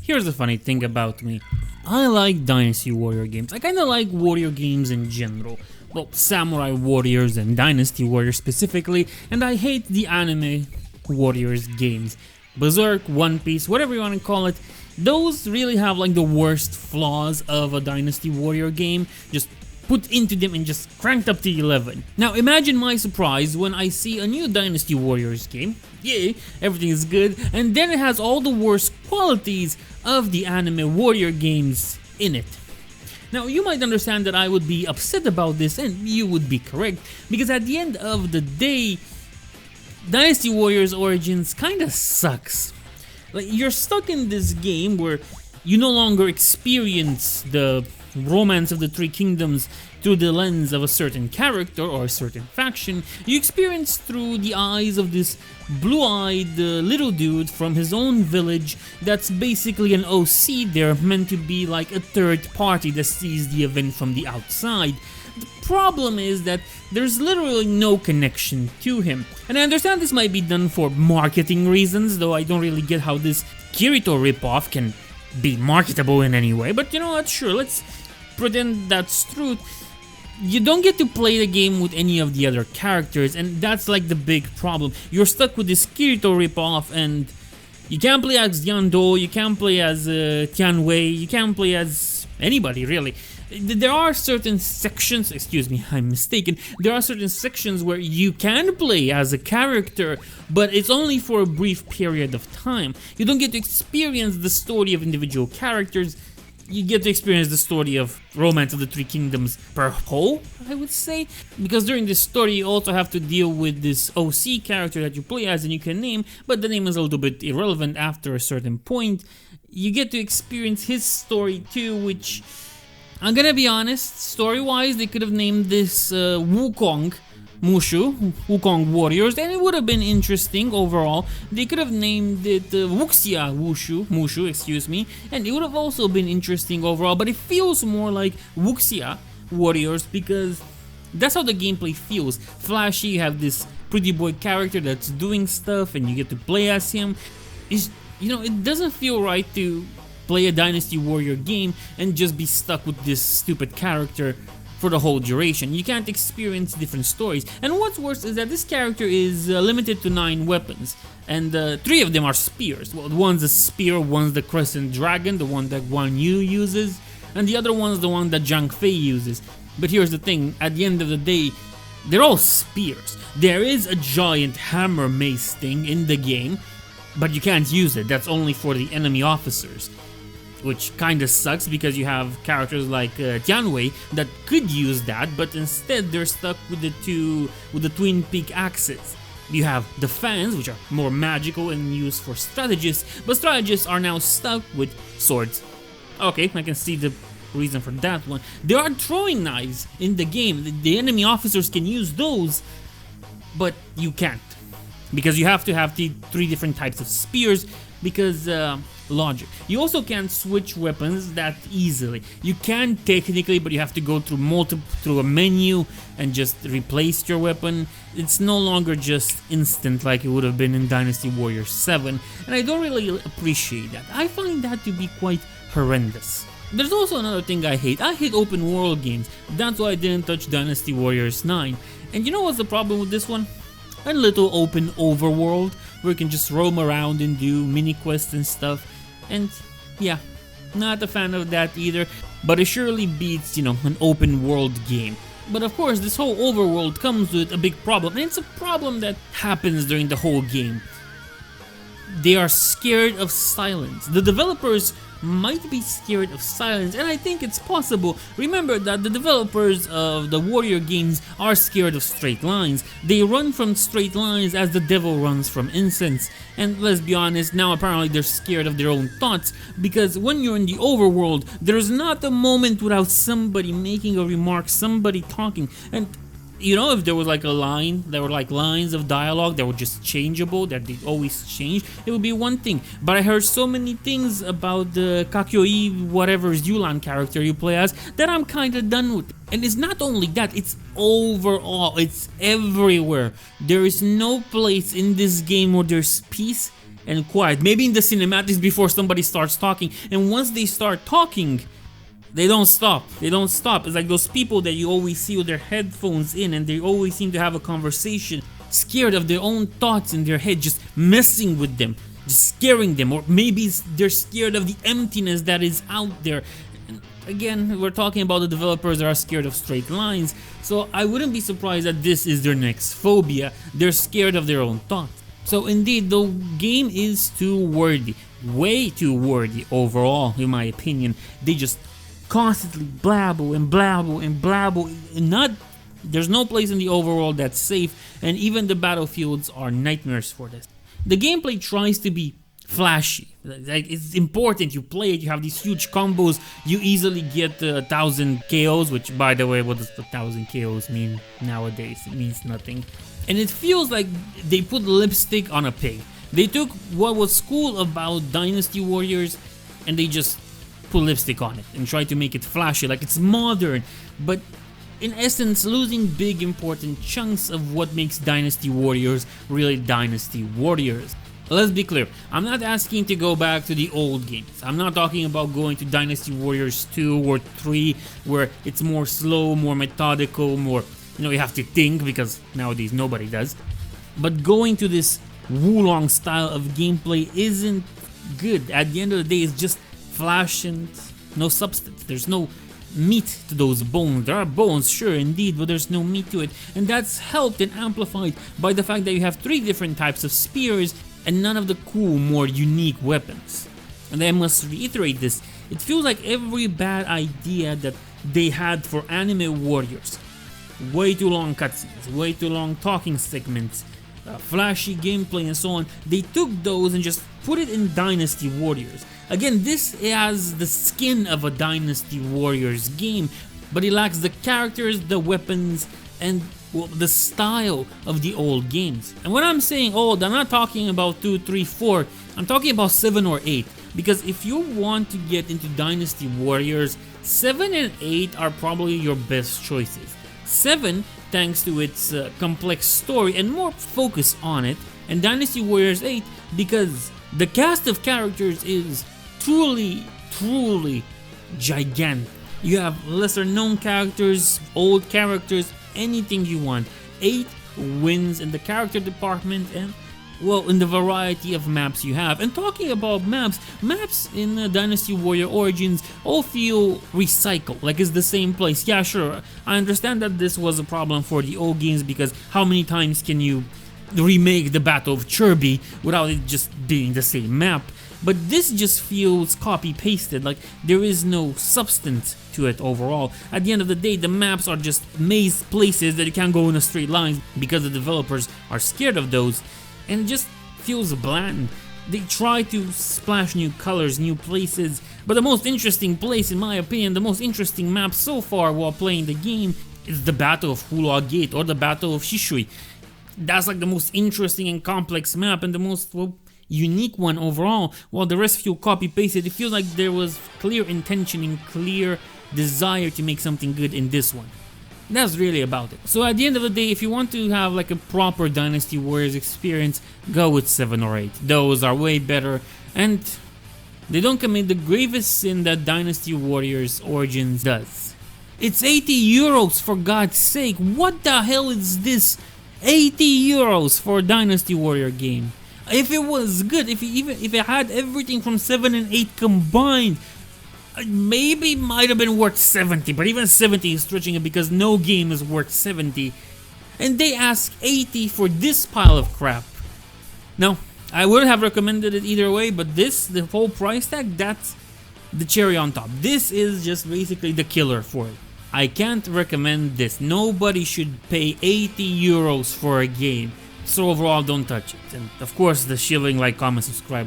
Here's the funny thing about me. I like Dynasty Warrior games. I kinda like warrior games in general. Well, Samurai Warriors and Dynasty Warriors specifically, and I hate the anime Warriors games. Berserk, One Piece, whatever you wanna call it, those really have like the worst flaws of a Dynasty Warrior game. Just put into them and just cranked up to 11. Now imagine my surprise when I see a new Dynasty Warriors game. Yay, everything is good, and then it has all the worst qualities of the anime warrior games in it. Now you might understand that I would be upset about this, and you would be correct, because at the end of the day, Dynasty Warriors Origins kinda sucks. Like, you're stuck in this game where you no longer experience the romance of the Three Kingdoms through the lens of a certain character or a certain faction. You experience through the eyes of this blue-eyed little dude from his own village that's basically an OC. They're meant to be like a third party that sees the event from the outside. The problem is that there's literally no connection to him. And I understand this might be done for marketing reasons, though I don't really get how this Kirito ripoff can be marketable in any way. But you know what, sure, let's pretend that's true. You don't get to play the game with any of the other characters, and that's like the big problem. You're stuck with this Kirito ripoff, and you can't play as Yando, you can't play as Tianwei, you can't play as anybody really. There are certain sections, excuse me, I'm mistaken, there are certain sections where you can play as a character, but it's only for a brief period of time. You don't get to experience the story of individual characters. You get to experience the story of Romance of the Three Kingdoms per whole, I would say, because during this story you also have to deal with this OC character that you play as and you can name, but the name is a little bit irrelevant after a certain point. You get to experience his story too, which, I'm gonna be honest, story-wise they could have named this Wukong Wukong Warriors, and it would have been interesting overall. They could have named it Wuxia Mushu, excuse me, and it would have also been interesting overall, but it feels more like Wuxia Warriors because that's how the gameplay feels. Flashy, you have this pretty boy character that's doing stuff and you get to play as him. You know, it doesn't feel right to play a Dynasty Warrior game and just be stuck with this stupid character for the whole duration. You can't experience different stories. And what's worse is that this character is limited to 9 weapons, and 3 of them are spears. Well, one's a spear, one's the Crescent Dragon, the one that Guan Yu uses, and the other one's the one that Zhang Fei uses. But here's the thing, at the end of the day, they're all spears. There is a giant hammer mace thing in the game, but you can't use it. That's only for the enemy officers, which kinda sucks because you have characters like Tianwei that could use that, but instead they're stuck with the twin peak axes. You have the fans, which are more magical and used for strategists, but strategists are now stuck with swords. Okay, I can see the reason for that one. There are throwing knives in the game. The enemy officers can use those, but you can't, because you have to have the 3 different types of spears because logic. You also can't switch weapons that easily. You can technically, but you have to go through a menu and just replace your weapon. It's no longer just instant like it would have been in Dynasty Warriors 7, and I don't really appreciate that. I find that to be quite horrendous. There's also another thing I hate. I hate open world games. That's why I didn't touch Dynasty Warriors 9. And you know what's the problem with this one? A little open overworld where you can just roam around and do mini quests and stuff. And yeah, not a fan of that either, but it surely beats, you know, an open world game. But of course, this whole overworld comes with a big problem, and it's a problem that happens during the whole game. They are scared of silence. The developers might be scared of silence, and I think it's possible. Remember that the developers of the warrior games are scared of straight lines. They run from straight lines as the devil runs from incense. And let's be honest, now apparently they're scared of their own thoughts, because when you're in the overworld, there's not a moment without somebody making a remark, somebody talking. And you know, if there was like a line, there were like lines of dialogue that were just changeable, that they always change, it would be one thing. But I heard so many things about the Kakyoi, whatever's Yulan character you play as, that I'm kinda done with. And it's not only that, it's overall, it's everywhere. There is no place in this game where there's peace and quiet. Maybe in the cinematics before somebody starts talking, and once they start talking, they don't stop. They don't stop. It's like those people that you always see with their headphones in and they always seem to have a conversation, scared of their own thoughts in their head, just messing with them, just scaring them, or maybe they're scared of the emptiness that is out there. And again, we're talking about the developers that are scared of straight lines, so I wouldn't be surprised that this is their next phobia. They're scared of their own thoughts. So indeed, the game is too wordy, way too wordy overall, in my opinion. They just constantly blabble and blabble and blabble, and there's no place in the overworld that's safe, and even the battlefields are nightmares for this. The gameplay tries to be flashy, like it's important, you play it, you have these huge combos, you easily get 1,000 KOs, which by the way, what does 1,000 KOs mean nowadays? It means nothing. And it feels like they put lipstick on a pig. They took what was cool about Dynasty Warriors and they just put lipstick on it and try to make it flashy, like it's modern, but in essence losing big important chunks of what makes Dynasty Warriors really Dynasty Warriors. Let's be clear, I'm not asking to go back to the old games. I'm not talking about going to Dynasty Warriors 2 or 3 where it's more slow, more methodical, more, you have to think, because nowadays nobody does. But going to this Wulong style of gameplay isn't good. At the end of the day, it's just flash and no substance. There's no meat to those bones. There are bones, sure, indeed, but there's no meat to it. And that's helped and amplified by the fact that you have 3 different types of spears and none of the cool, more unique weapons. And I must reiterate this, it feels like every bad idea that they had for anime warriors, way too long cutscenes, way too long talking segments, flashy gameplay and so on, they took those and just put it in Dynasty Warriors. Again, this has the skin of a Dynasty Warriors game, but it lacks the characters, the weapons, and well, the style of the old games. And when I'm saying old, I'm not talking about 2, 3, 4, I'm talking about 7 or 8. Because if you want to get into Dynasty Warriors, 7 and 8 are probably your best choices. 7, thanks to its complex story and more focus on it, and Dynasty Warriors 8 because the cast of characters is truly gigantic. You have lesser known characters, old characters, anything you want. 8 wins in the character department and, well, in the variety of maps you have. And talking about maps in Dynasty Warrior Origins all feel recycled, like it's the same place. Yeah, sure, I understand that this was a problem for the old games because how many times can you remake the Battle of Kirby without it just being the same map? But this just feels copy-pasted, like there is no substance to it overall. At the end of the day, the maps are just maze places that you can't go in a straight line because the developers are scared of those, and it just feels bland. They try to splash new colors, new places, but the most interesting place, in my opinion, the most interesting map so far while playing the game is the Battle of Hula Gate or the Battle of Shishui. That's like the most interesting and complex map and the most, well, unique one overall, while the rest feel copy-pasted. It feels like there was clear intention and clear desire to make something good in this one. That's really about it. So at the end of the day, if you want to have like a proper Dynasty Warriors experience, go with 7 or 8. Those are way better, and they don't commit the gravest sin that Dynasty Warriors Origins does. It's 80 euros, for God's sake. What the hell is this? 80 euros for a Dynasty Warrior game. If it was good, if it had everything from 7 and 8 combined, maybe might have been worth 70, but even 70 is stretching it because no game is worth 70. And they ask 80 for this pile of crap. No, I would have recommended it either way, but this, the whole price tag, that's the cherry on top. This is just basically the killer for it. I can't recommend this. Nobody should pay 80 euros for a game. So overall, don't touch it. And of course, the shilling, like, comment, subscribe.